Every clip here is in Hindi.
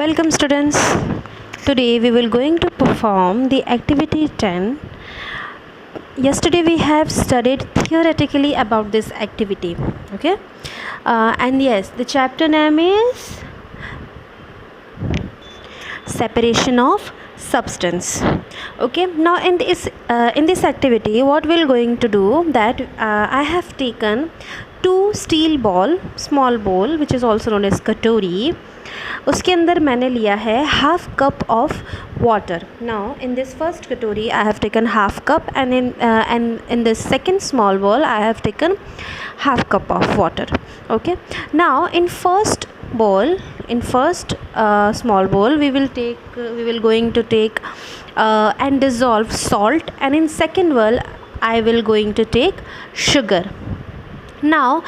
Welcome students. Today we will going to perform the activity 10. Yesterday we have studied theoretically about this activity. Okay. And yes, the chapter name is separation of substance. Okay, now in this activity what we're going to do that I have taken two steel ball, small bowl, which is also known as katori. उसके अंदर मैंने लिया है half cup of water. Now in this first कटोरी I have taken half cup and in this second small bowl I have taken half cup of water. Okay, now in first small bowl we will going to take and dissolve salt, and in second bowl I will going to take sugar. Now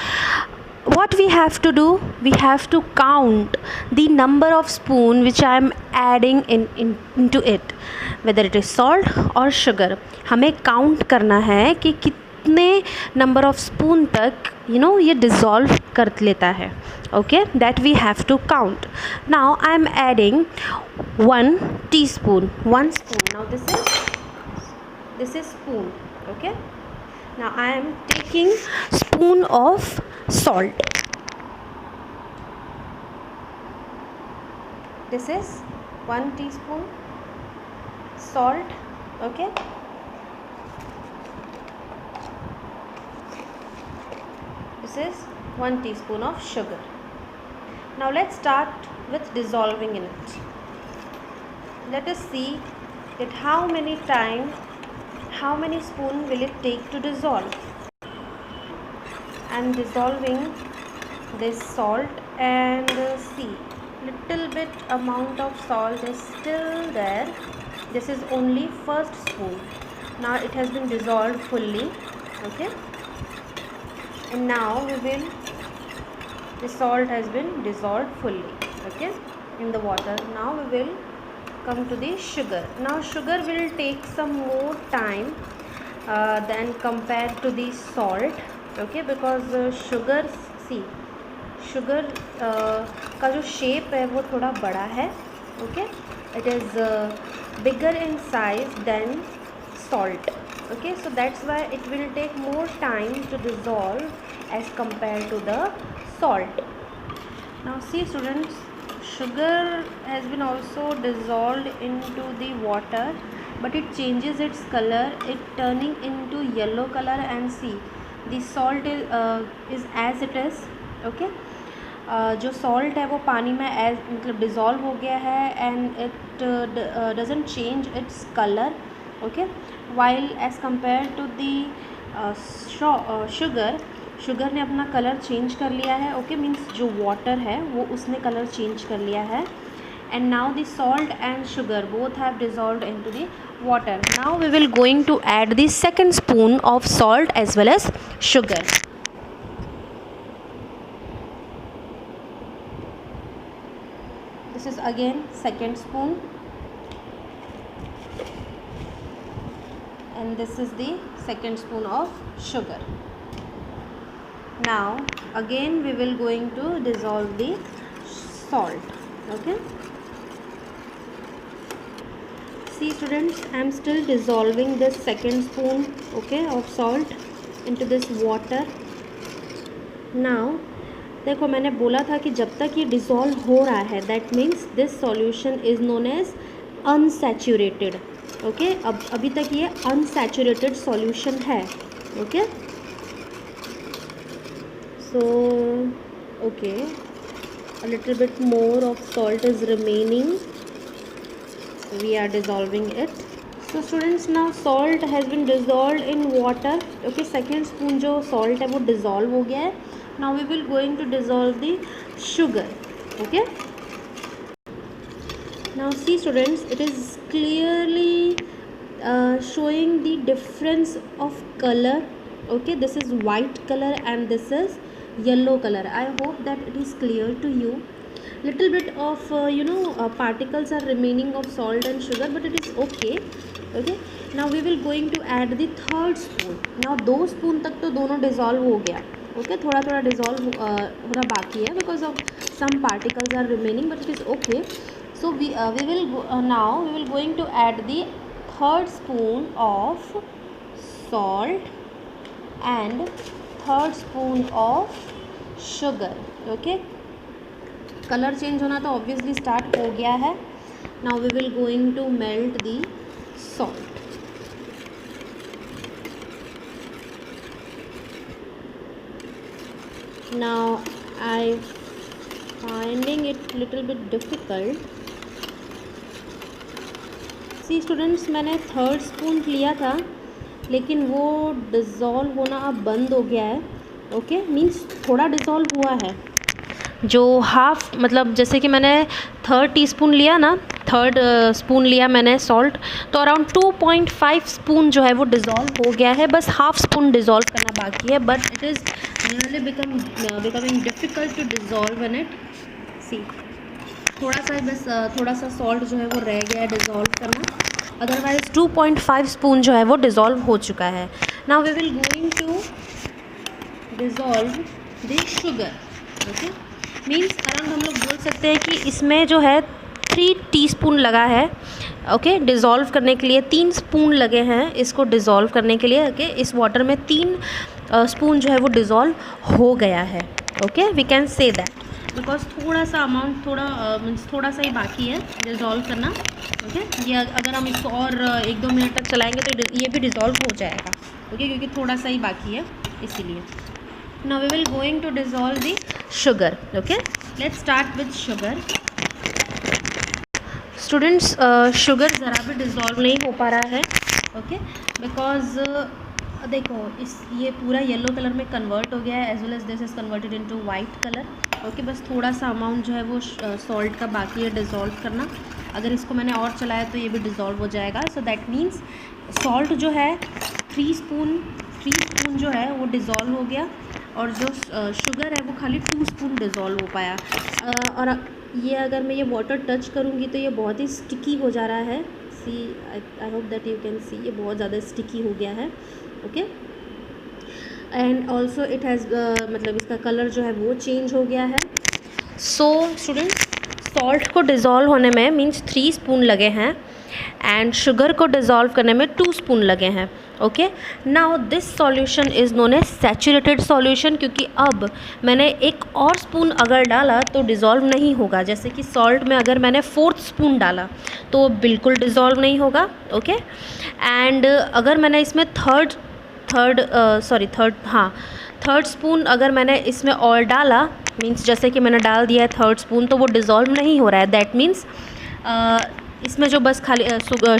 what we have to do, we have to count the number of spoon which I am adding into it, whether it is salt or sugar. हमें count करना है कि कितने number of spoon तक ये dissolve कर लेता है. Okay, that we have to count. Now I am adding 1 teaspoon, 1 spoon. Now this is spoon. Okay, now I am taking spoon of salt. This is 1 teaspoon salt. Okay, this is 1 teaspoon of sugar. Now let's start with dissolving in it. Let us see that how many spoon will it take to dissolve. I am dissolving this salt, and see, little bit amount of salt is still there. This is only first spoon. Now it has been dissolved fully. Okay, and now the salt has been dissolved fully. Okay, in the water. Now we will come to the sugar. Now sugar will take some more time than compared to the salt. Okay, because sugar का जो शेप है वो थोड़ा बड़ा है. Okay, it is bigger in size than salt. Okay, so that's why it will take more time to dissolve as compared to the salt. Now see students, sugar has been also dissolved into the water, but it changes its color, it turning into yellow color, and see the salt is as it is. Okay, जो salt है वो पानी में मतलब dissolve हो गया है, and it doesn't change its color. Okay, while as compared to the sugar ने अपना कलर चेंज कर लिया है. ओके, मीन्स जो वाटर है वो उसने कलर चेंज कर लिया है. And now the salt and sugar both have dissolved into the water. Now we will going to add the second spoon of salt as well as sugar. This is again second spoon, and this is the second spoon of sugar. Now again we will going to dissolve the salt. Okay, see students, I am still dissolving this second spoon, okay, of salt into this water. Now देखो, मैंने बोला था कि जब तक ये डिज़ोल्व हो रहा है, that means this solution is known as unsaturated. Okay, अब अभी तक ये अनसैचुरेटेड सॉल्यूशन है. Okay, so okay, a little bit more of salt is remaining. We are dissolving it. So students, now salt has been dissolved in water. Okay, second spoon जो salt है वो dissolve हो गया है. Now we will going to dissolve the sugar. Okay, now see students, it is clearly showing the difference of color. Okay, this is white color and this is yellow color. I hope that it is clear to you. Little bit of particles are remaining of salt and sugar, but it is okay. Okay, now we will going to add the third spoon. Now 2 spoon तक तो दोनों dissolve हो गया. Okay, थोड़ा डिज़ोल्व होना बाकी है because of some particles are remaining, but it is okay. So now we will going to add the third spoon of salt and third spoon of sugar. Okay, colour change होना तो ऑब्वियसली स्टार्ट हो गया है. Now we will going to melt the salt. Now I finding it little bit difficult. See students, मैंने थर्ड स्पून लिया था लेकिन वो डिज़ोल्व होना अब बंद हो गया है. ओके, मीन्स थोड़ा डिज़ोल्व हुआ है. जो हाफ मतलब जैसे कि मैंने थर्ड टीस्पून लिया ना, थर्ड स्पून लिया मैंने सॉल्ट, तो अराउंड 2.5 स्पून जो है वो डिज़ोल्व हो गया है. बस हाफ स्पून डिज़ोल्व करना बाकी है, but it is really becoming difficult to dissolve in it. See, थोड़ा सा बस थोड़ा सा सॉल्ट जो है वो रह गया है डिज़ोल्व करना. अदरवाइज 2.5 स्पून जो है वो डिज़ोल्व हो चुका है. Now we will going to dissolve the sugar. Okay, means around हम लोग बोल सकते हैं कि इसमें जो है 3 टीस्पून लगा है. ओके, डिज़ोल्व करने के लिए 3 स्पून लगे हैं इसको डिज़ोल्व करने के लिए. ओके, इस वाटर में 3 स्पून जो है वो डिज़ोल्व हो गया है. Okay, we can say that because थोड़ा सा अमाउंट थोड़ा सा ही बाकी है डिज़ोल्व करना. ओके, ये अगर हम इसको और 1-2 मिनट तक चलाएंगे तो ये भी डिज़ोल्व हो जाएगा. ओके, क्योंकि थोड़ा सा ही बाकी है इसीलिए. Now we will going to dissolve the sugar. Okay, let's start with sugar. Students, sugar ज़रा भी डिज़ोल्व नहीं हो पा रहा है. ओके, बिकॉज देखो ये पूरा येलो कलर में कन्वर्ट हो गया है, as well as this is converted into white colour. Okay, बस थोड़ा सा अमाउंट जो है वो सॉल्ट का बाकी है डिज़ोल्व करना. अगर इसको मैंने और चलाया तो ये भी डिज़ोल्व हो जाएगा. सो दैट मीन्स सॉल्ट जो है 3 स्पून जो है वो डिज़ोल्व हो गया, और जो शुगर है वो खाली 2 स्पून डिज़ोल्व हो पाया. और ये अगर मैं ये वाटर टच करूँगी तो ये बहुत ही स्टिकी हो जा रहा है. See, I hope that you can see, ये बहुत ज़्यादा स्टिकी हो गया है. Okay, and also it has मतलब इसका कलर जो है वो चेंज हो गया है. सो स्टूडेंट्स, सॉल्ट को डिज़ोल्व होने में मीन्स 3 स्पून लगे हैं एंड शुगर को डिज़ोल्व करने में 2 स्पून लगे हैं. Okay, now this solution is known as saturated solution, क्योंकि अब मैंने एक और स्पून अगर डाला तो डिज़ोल्व नहीं होगा. जैसे कि सॉल्ट में अगर मैंने 4th स्पून डाला तो बिल्कुल डिज़ोल्व नहीं होगा. ओके, एंड अगर मैंने इसमें थर्ड स्पून अगर मैंने इसमें और डाला, मीन्स जैसे कि मैंने डाल दिया है थर्ड स्पून, तो वो डिज़ोल्व नहीं हो रहा है. दैट मीन्स इसमें जो बस खाली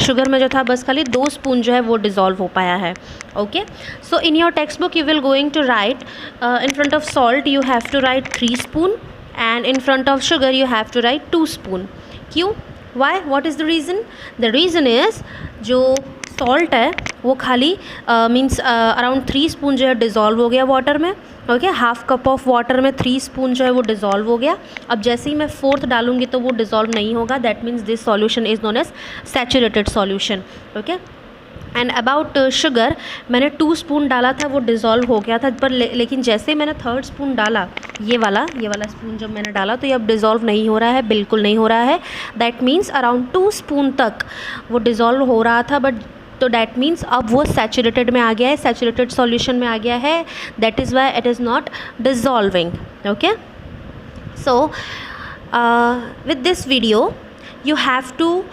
शुगर में जो था बस खाली 2 स्पून जो है वो डिज़ोल्व हो पाया है. Okay, so in your text book you will going to write in front of salt you have to write 3 spoon and in front of sugar you have to write 2 spoon. क्यों? Why? What is the reason? The reason is जो सॉल्ट है वो खाली मीन्स अराउंड 3 स्पून जो है डिज़ोल्व हो गया वाटर में. Okay, half cup of water में 3 स्पून जो है वो डिज़ोल्व हो गया. अब जैसे ही मैं 4th डालूंगी तो वो डिज़ोल्व नहीं होगा. That means this solution is known as saturated solution. Okay, and about sugar, मैंने 2 स्पून डाला था, वो डिज़ोल्व हो गया था, पर लेकिन जैसे मैंने 3rd स्पून डाला, ये वाला स्पून जब मैंने डाला तो ये अब डिज़ोल्व नहीं हो रहा है, बिल्कुल नहीं हो रहा है. दैट मीन्स अराउंड 2 स्पून तक वो डिज़ोल्व हो रहा था, बट तो डैट मीन्स अब वो सैचुरेटेड में आ गया है, सैचुरेटेड सॉल्यूशन में आ गया है. That is why it is not dissolving. Okay, so with this video you have to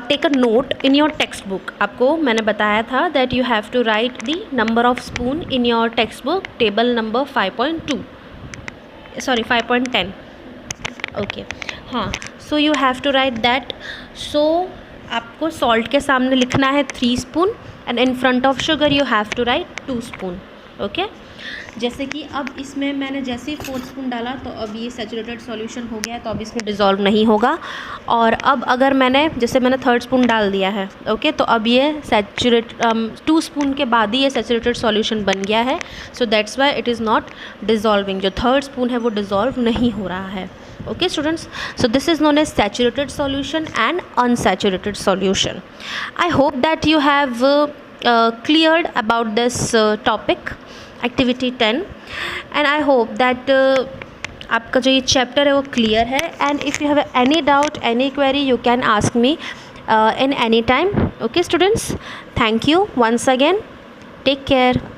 take a note in your text book. आपको मैंने बताया था that you have to write the number of spoon in your text book, table number 5.10. Okay, हाँ, so you have to write that. So आपको सॉल्ट के सामने लिखना है 3 spoon and in front of sugar you have to write 2 spoon. Okay, जैसे कि अब इसमें मैंने जैसे ही 4th स्पून डाला तो अब ये सैचुरेटेड सॉल्यूशन हो गया है, तो अब इसमें डिज़ोल्व नहीं होगा. और अब अगर मैंने 3rd स्पून डाल दिया है, ओके, तो अब ये 2 स्पून के बाद ही ये सैचुरेटेड सॉल्यूशन बन गया है. So that's why it is not dissolving. जो 3rd स्पून है वो डिज़ोल्व नहीं हो रहा है. Okay students, so this is known as saturated solution and unsaturated solution. I hope that you have cleared about this topic, activity 10, and I hope that आपका जो ये चैप्टर है वो क्लियर है. And if you have any doubt, any query, you can ask me in any time. Okay students, thank you once again. Take care.